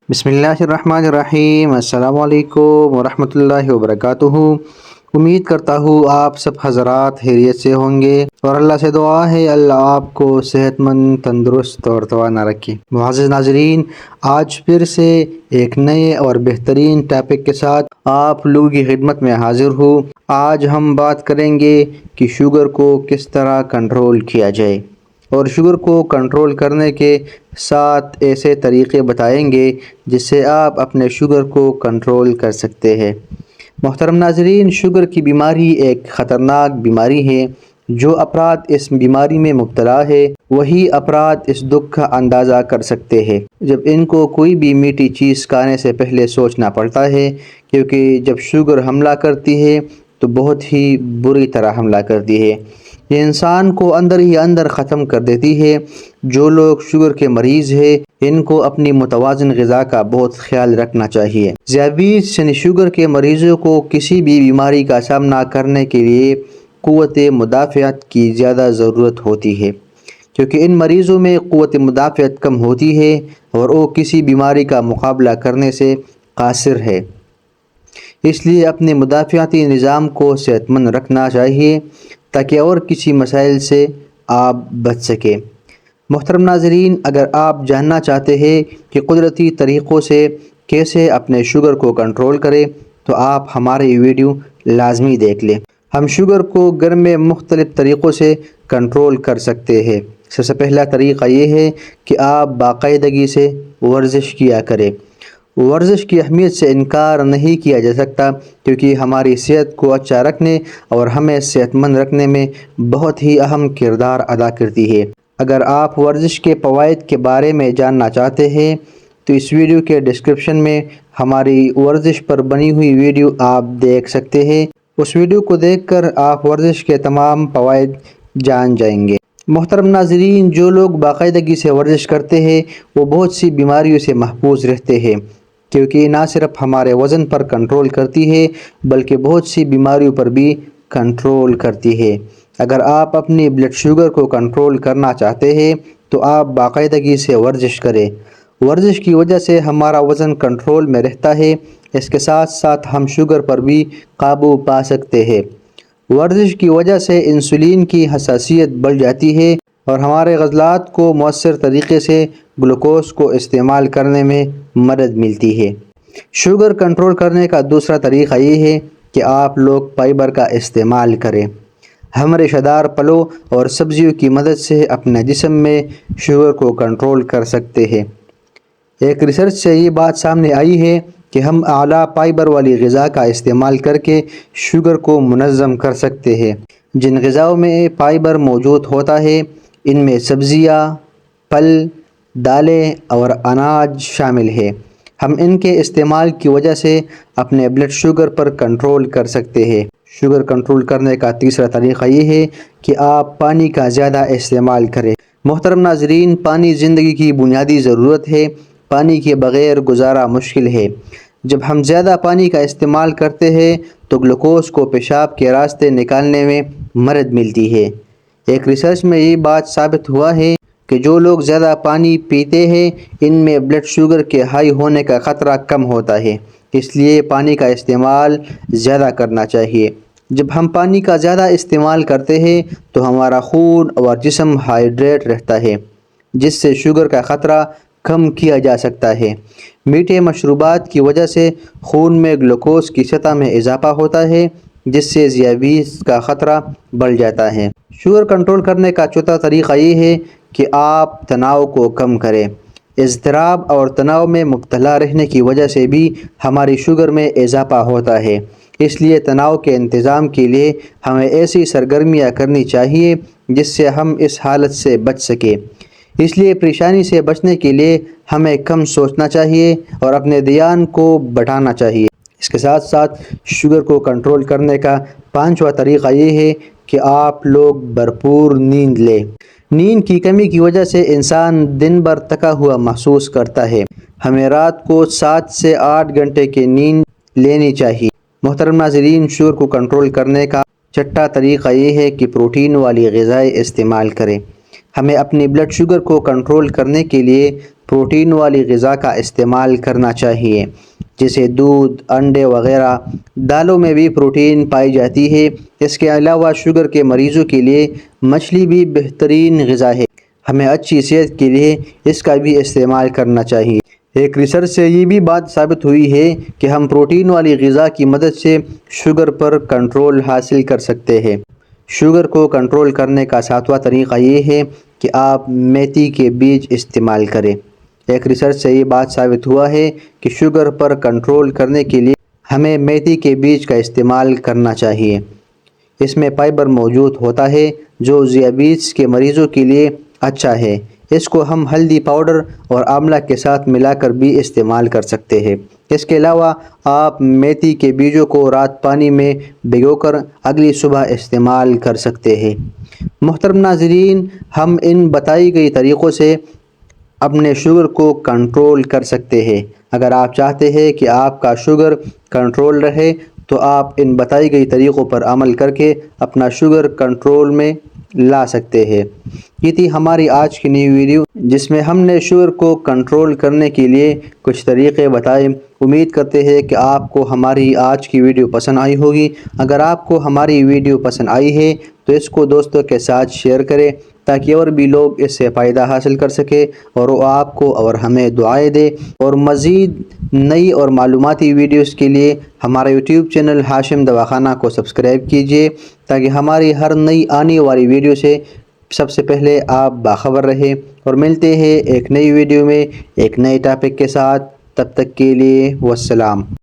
بسم اللہ الرحمن الرحیم۔ السلام علیکم ورحمۃ اللہ وبرکاتہ۔ امید کرتا ہوں آپ سب حضرات خیریت سے ہوں گے، اور اللہ سے دعا ہے اللہ آپ کو صحت مند، تندرست اور توانا رکھے۔ معزز ناظرین، آج پھر سے ایک نئے اور بہترین ٹاپک کے ساتھ آپ لوگوں کی خدمت میں حاضر ہوں۔ آج ہم بات کریں گے کہ شوگر کو کس طرح کنٹرول کیا جائے، اور شوگر کو کنٹرول کرنے کے 7 ایسے طریقے بتائیں گے جس سے آپ اپنے شوگر کو کنٹرول کر سکتے ہیں۔ محترم ناظرین، شوگر کی بیماری ایک خطرناک بیماری ہے۔ جو افراد اس بیماری میں مبتلا ہے وہی افراد اس دکھ کا اندازہ کر سکتے ہیں جب ان کو کوئی بھی میٹھی چیز کھانے سے پہلے سوچنا پڑتا ہے، کیونکہ جب شوگر حملہ کرتی ہے تو بہت ہی بری طرح حملہ کرتی ہے۔ یہ انسان کو اندر ہی اندر ختم کر دیتی ہے۔ جو لوگ شوگر کے مریض ہیں ان کو اپنی متوازن غذا کا بہت خیال رکھنا چاہیے۔ ذیابیطس یعنی شوگر کے مریضوں کو کسی بھی بیماری کا سامنا کرنے کے لیے قوت مدافعت کی زیادہ ضرورت ہوتی ہے، کیونکہ ان مریضوں میں قوت مدافعت کم ہوتی ہے اور وہ کسی بیماری کا مقابلہ کرنے سے قاصر ہے۔ اس لیے اپنے مدافعتی نظام کو صحت مند رکھنا چاہیے تاکہ اور کسی مسائل سے آپ بچ سکیں۔ محترم ناظرین، اگر آپ جاننا چاہتے ہیں کہ قدرتی طریقوں سے کیسے اپنے شوگر کو کنٹرول کریں تو آپ ہماری ویڈیو لازمی دیکھ لیں۔ ہم شوگر کو گھر میں مختلف طریقوں سے کنٹرول کر سکتے ہیں۔ سب سے پہلا طریقہ یہ ہے کہ آپ باقاعدگی سے ورزش کیا کریں۔ ورزش کی اہمیت سے انکار نہیں کیا جا سکتا، کیونکہ ہماری صحت کو اچھا رکھنے اور ہمیں صحت مند رکھنے میں بہت ہی اہم کردار ادا کرتی ہے۔ اگر آپ ورزش کے فوائد کے بارے میں جاننا چاہتے ہیں تو اس ویڈیو کے ڈسکرپشن میں ہماری ورزش پر بنی ہوئی ویڈیو آپ دیکھ سکتے ہیں۔ اس ویڈیو کو دیکھ کر آپ ورزش کے تمام فوائد جان جائیں گے۔ محترم ناظرین، جو لوگ باقاعدگی سے ورزش کرتے ہیں وہ بہت سی بیماریوں سے محفوظ رہتے ہیں، کیونکہ نہ صرف ہمارے وزن پر کنٹرول کرتی ہے بلکہ بہت سی بیماریوں پر بھی کنٹرول کرتی ہے۔ اگر آپ اپنی بلڈ شوگر کو کنٹرول کرنا چاہتے ہیں تو آپ باقاعدگی سے ورزش کریں۔ ورزش کی وجہ سے ہمارا وزن کنٹرول میں رہتا ہے، اس کے ساتھ ساتھ ہم شوگر پر بھی قابو پا سکتے ہیں۔ ورزش کی وجہ سے انسولین کی حساسیت بڑھ جاتی ہے اور ہمارے عضلات کو مؤثر طریقے سے گلوکوز کو استعمال کرنے میں مدد ملتی ہے۔ شوگر کنٹرول کرنے کا دوسرا طریقہ یہ ہے کہ آپ لوگ فائبر کا استعمال کریں۔ ہم ریشہ دار پھلوں اور سبزیوں کی مدد سے اپنے جسم میں شوگر کو کنٹرول کر سکتے ہیں۔ ایک ریسرچ سے یہ بات سامنے آئی ہے کہ ہم اعلیٰ فائبر والی غذا کا استعمال کر کے شوگر کو منظم کر سکتے ہیں۔ جن غذاؤں میں فائبر موجود ہوتا ہے ان میں سبزیاں، پھل، دالیں اور اناج شامل ہیں۔ ہم ان کے استعمال کی وجہ سے اپنے بلڈ شوگر پر کنٹرول کر سکتے ہیں۔ شوگر کنٹرول کرنے کا تیسرا طریقہ یہ ہے کہ آپ پانی کا زیادہ استعمال کریں۔ محترم ناظرین، پانی زندگی کی بنیادی ضرورت ہے۔ پانی کے بغیر گزارا مشکل ہے۔ جب ہم زیادہ پانی کا استعمال کرتے ہیں تو گلوکوز کو پیشاب کے راستے نکالنے میں مدد ملتی ہے۔ ایک ریسرچ میں یہ بات ثابت ہوا ہے کہ جو لوگ زیادہ پانی پیتے ہیں ان میں بلڈ شوگر کے ہائی ہونے کا خطرہ کم ہوتا ہے۔ اس لیے پانی کا استعمال زیادہ کرنا چاہیے۔ جب ہم پانی کا زیادہ استعمال کرتے ہیں تو ہمارا خون اور جسم ہائیڈریٹ رہتا ہے، جس سے شوگر کا خطرہ کم کیا جا سکتا ہے۔ میٹھے مشروبات کی وجہ سے خون میں گلوکوز کی سطح میں اضافہ ہوتا ہے، جس سے ذیابیطس کا خطرہ بڑھ جاتا ہے۔ شوگر کنٹرول کرنے کا چوتھا طریقہ یہ ہے کہ آپ تناؤ کو کم کریں۔ اضطراب اور تناؤ میں مبتلا رہنے کی وجہ سے بھی ہماری شوگر میں اضافہ ہوتا ہے۔ اس لیے تناؤ کے انتظام کے لیے ہمیں ایسی سرگرمیاں کرنی چاہیے جس سے ہم اس حالت سے بچ سکیں۔ اس لیے پریشانی سے بچنے کے لیے ہمیں کم سوچنا چاہیے اور اپنے دھیان کو بڑھانا چاہیے۔ اس کے ساتھ ساتھ شوگر کو کنٹرول کرنے کا پانچواں طریقہ یہ ہے کہ آپ لوگ بھرپور نیند لیں۔ نیند کی کمی کی وجہ سے انسان دن بھر تھکا ہوا محسوس کرتا ہے۔ ہمیں رات کو 7 سے 8 گھنٹے کی نیند لینی چاہیے۔ محترم ناظرین، شوگر کو کنٹرول کرنے کا چھٹا طریقہ یہ ہے کہ پروٹین والی غذائیں استعمال کریں۔ ہمیں اپنی بلڈ شوگر کو کنٹرول کرنے کے لیے پروٹین والی غذا کا استعمال کرنا چاہیے، جیسے دودھ، انڈے وغیرہ۔ دالوں میں بھی پروٹین پائی جاتی ہے۔ اس کے علاوہ شوگر کے مریضوں کے لیے مچھلی بھی بہترین غذا ہے۔ ہمیں اچھی صحت کے لیے اس کا بھی استعمال کرنا چاہیے۔ ایک ریسرچ سے یہ بھی بات ثابت ہوئی ہے کہ ہم پروٹین والی غذا کی مدد سے شوگر پر کنٹرول حاصل کر سکتے ہیں۔ شوگر کو کنٹرول کرنے کا 7واں طریقہ یہ ہے کہ آپ میتھی کے بیج استعمال کریں۔ ایک ریسرچ سے یہ بات ثابت ہوا ہے کہ شوگر پر کنٹرول کرنے کے لیے ہمیں میتھی کے بیج کا استعمال کرنا چاہیے۔ اس میں فائبر موجود ہوتا ہے جو ذیابیطس کے مریضوں کے لیے اچھا ہے۔ اس کو ہم ہلدی پاؤڈر اور آملہ کے ساتھ ملا کر بھی استعمال کر سکتے ہیں۔ اس کے علاوہ آپ میتھی کے بیجوں کو رات پانی میں بھگو کر اگلی صبح استعمال کر سکتے ہیں۔ محترم ناظرین، ہم ان بتائی گئی طریقوں سے اپنے شوگر کو کنٹرول کر سکتے ہیں۔ اگر آپ چاہتے ہیں کہ آپ کا شوگر کنٹرول رہے تو آپ ان بتائی گئی طریقوں پر عمل کر کے اپنا شوگر کنٹرول میں لا سکتے ہیں۔ یہ تھی ہماری آج کی نئی ویڈیو جس میں ہم نے شوگر کو کنٹرول کرنے کے لیے کچھ طریقے بتائے۔ امید کرتے ہیں کہ آپ کو ہماری آج کی ویڈیو پسند آئی ہوگی۔ اگر آپ کو ہماری ویڈیو پسند آئی ہے تو اس کو دوستوں کے ساتھ شیئر کریں تاکہ اور بھی لوگ اس سے فائدہ حاصل کر سکے اور وہ آپ کو اور ہمیں دعائیں دے۔ اور مزید نئی اور معلوماتی ویڈیوز کے لیے ہمارا یوٹیوب چینل ہاشم دواخانہ کو سبسکرائب کیجیے تاکہ ہماری ہر نئی آنے والی ویڈیو سے سب سے پہلے آپ باخبر رہیں۔ اور ملتے ہیں ایک نئی ویڈیو میں ایک نئے ٹاپک کے ساتھ۔ تب تک کے لیے والسلام۔